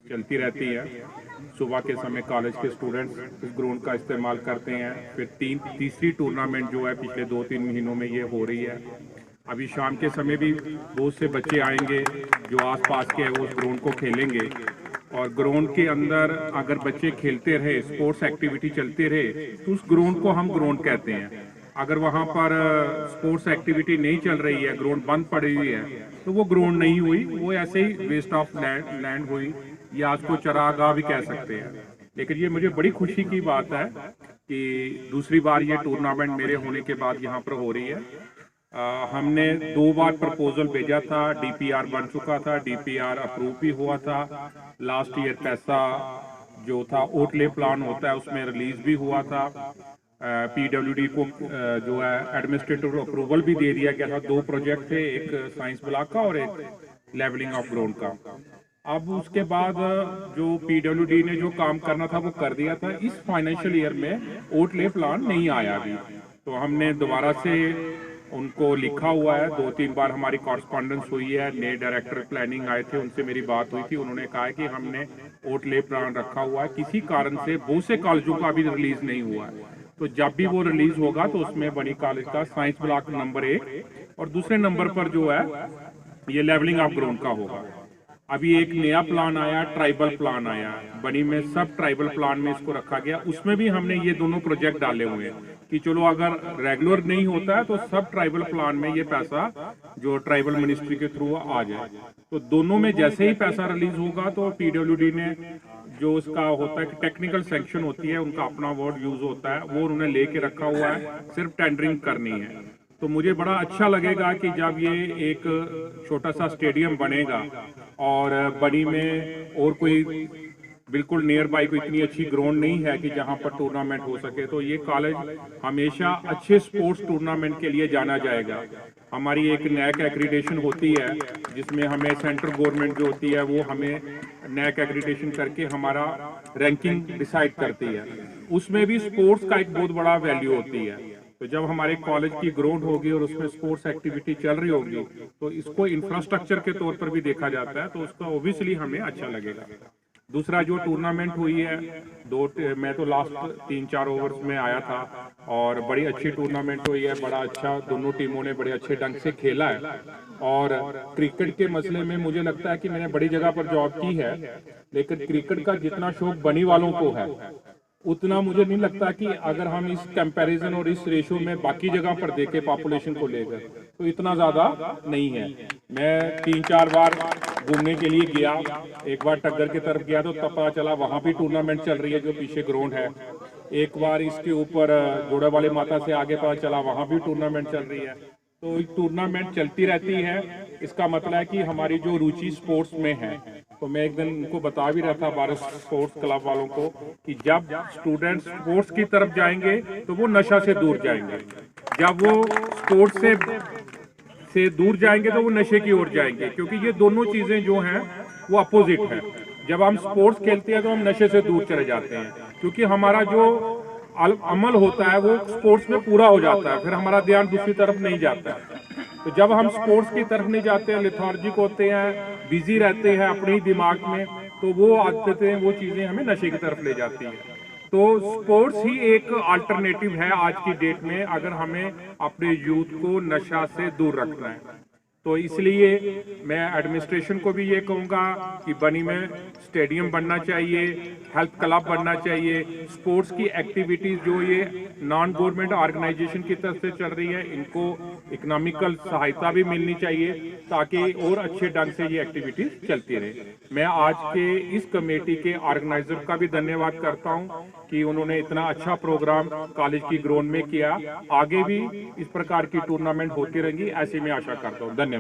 चलती रहती है। सुबह के समय कॉलेज के स्टूडेंट्स इस ग्राउंड का इस्तेमाल करते हैं। फिर तीसरी टूर्नामेंट जो है पिछले 2-3 महीनों में ये हो रही है। अभी शाम के समय भी बहुत से बच्चे आएंगे जो आसपास के उस ग्राउंड को खेलेंगे। और ग्राउंड के अंदर अगर बच्चे खेलते रहे, स्पोर्ट्स एक्टिविटी चलती रहे, तो उस ग्राउंड को हम ग्राउंड कहते हैं। अगर वहाँ पर स्पोर्ट्स एक्टिविटी नहीं चल रही है, ग्राउंड बंद पड़ी हुई है, तो वो ग्राउंड नहीं हुई, वो ऐसे ही वेस्ट ऑफ लैंड हुई, या उसको चरागाह भी कह सकते हैं। लेकिन ये मुझे बड़ी खुशी की बात है कि दूसरी बार ये टूर्नामेंट मेरे होने के बाद यहाँ पर हो रही है। हमने 2 बार प्रपोजल भेजा था, डीपीआर बन चुका था, डीपीआर अप्रूव भी हुआ था। लास्ट ईयर पैसा जो था ओटले प्लान होता है उसमें रिलीज भी हुआ था। पीडब्ल्यूडी को जो है एडमिनिस्ट्रेटिव अप्रूवल भी दे दिया गया था। 2 प्रोजेक्ट थे, एक साइंस ब्लॉक का और एक लेवलिंग ऑफ ग्राउंड का। अब उसके बाद जो पीडब्ल्यूडी ने जो काम करना था वो कर दिया था। इस फाइनेंशियल ईयर में ओटले प्लान नहीं आया अभी, तो हमने दोबारा से उनको लिखा हुआ है। 2-3 बार हमारी कॉरस्पॉन्डेंस हुई है। नए डायरेक्टर प्लानिंग आए थे, उनसे मेरी बात हुई थी। उन्होंने कहा कि हमने ओटले प्लान रखा हुआ है, किसी कारण से बहुत से कॉलेजों का अभी रिलीज नहीं हुआ है। तो जब भी वो रिलीज होगा तो उसमें बनी कॉलेज का साइंस ब्लॉक नंबर 1 और दूसरे नंबर पर जो है ये लेवलिंग ऑफ ग्राउंड का होगा। अभी एक नया प्लान आया, ट्राइबल प्लान आया, बनी में सब ट्राइबल प्लान में इसको रखा गया। उसमें भी हमने ये दोनों प्रोजेक्ट डाले हुए हैं कि चलो अगर रेगुलर नहीं होता है तो सब ट्राइबल प्लान में ये पैसा जो ट्राइबल मिनिस्ट्री के थ्रू आ जाए। तो दोनों में जैसे ही पैसा रिलीज होगा तो पीडब्ल्यूडी ने जो उसका होता है कि टेक्निकल सेक्शन होती है, उनका अपना वर्ड यूज होता है, वो उन्होंने लेके रखा हुआ है, सिर्फ टेंडरिंग करनी है। तो मुझे बड़ा अच्छा लगेगा कि जब ये एक छोटा सा स्टेडियम बनेगा और बनी में और कोई बिल्कुल नियर बाई कोई इतनी अच्छी ग्राउंड नहीं है कि जहां पर टूर्नामेंट हो सके, तो ये कॉलेज हमेशा अच्छे स्पोर्ट्स टूर्नामेंट के लिए जाना जाएगा। हमारी एक नैक एक्रीडेशन होती है जिसमें हमें सेंट्रल गवर्नमेंट जो होती है वो हमें नैक एक्रीडेशन करके हमारा रैंकिंग डिसाइड करती है। उसमें भी स्पोर्ट्स का एक बहुत बड़ा वैल्यू होती है। तो जब हमारे कॉलेज की ग्राउंड होगी और उसमें स्पोर्ट्स एक्टिविटी चल रही होगी तो इसको इंफ्रास्ट्रक्चर के तौर पर भी देखा जाता है, तो उसका ओब्वियसली हमें अच्छा लगेगा। दूसरा जो टूर्नामेंट हुई है, मैं तो लास्ट 3-4 ओवर्स में आया था और बड़ी अच्छी टूर्नामेंट हुई है। बड़ा अच्छा, दोनों टीमों ने बड़े अच्छे ढंग से खेला है। और क्रिकेट के मसले में मुझे लगता है कि मैंने बड़ी जगह पर जॉब की है, लेकिन क्रिकेट का जितना शौक बनी वालों को है उतना मुझे नहीं लगता कि अगर हम इस कंपैरिजन और इस रेशो में बाकी जगह पर देखें पॉपुलेशन को लेकर तो इतना ज्यादा नहीं है। मैं 3-4 बार घूमने के लिए गया, एक बार टग्गर की तरफ गया तो तब पता चला वहां भी टूर्नामेंट चल रही है जो पीछे ग्राउंड है। एक बार इसके ऊपर जोड़ा वाले माता से आगे पता चला वहां भी टूर्नामेंट चल रही है। तो टूर्नामेंट चलती रहती है। इसका मतलब है कि हमारी जो रुचि स्पोर्ट्स में है, तो मैं एक दिन उनको बता भी रहा था भारत स्पोर्ट्स क्लब वालों को कि जब स्टूडेंट स्पोर्ट्स की तरफ जाएंगे तो वो नशा से दूर जाएंगे, जब वो स्पोर्ट्स से दूर जाएंगे तो वो नशे की ओर जाएंगे, क्योंकि ये दोनों चीजें जो हैं वो अपोजिट है। जब हम स्पोर्ट्स खेलते हैं तो हम नशे से दूर चले जाते हैं, क्योंकि हमारा जो अमल होता है वो स्पोर्ट्स में पूरा हो जाता है, फिर हमारा ध्यान दूसरी तरफ नहीं जाता है। तो जब हम स्पोर्ट्स की तरफ नहीं जाते हैं, लेथार्जिक होते हैं, बिजी रहते हैं अपने ही दिमाग में, तो वो आदतें, वो चीजें हमें नशे की तरफ ले जाती हैं। तो स्पोर्ट्स ही एक अल्टरनेटिव है आज की डेट में, अगर हमें अपने यूथ को नशा से दूर रखना है। तो इसलिए मैं एडमिनिस्ट्रेशन को भी ये कहूँगा कि बनी में स्टेडियम बनना चाहिए, हेल्थ क्लब बनना चाहिए, स्पोर्ट्स की एक्टिविटीज जो ये नॉन गवर्नमेंट ऑर्गेनाइजेशन की तरफ से चल रही है इनको इकोनॉमिकल सहायता भी मिलनी चाहिए ताकि और अच्छे ढंग से ये एक्टिविटीज चलती रहे। मैं आज के इस कमेटी के ऑर्गेनाइजर का भी धन्यवाद करता हूँ कि उन्होंने इतना अच्छा प्रोग्राम कॉलेज की ग्राउंड में किया। आगे भी इस प्रकार की टूर्नामेंट होती रहेंगी, ऐसी मैं आशा करता हूँ। धन्यवाद।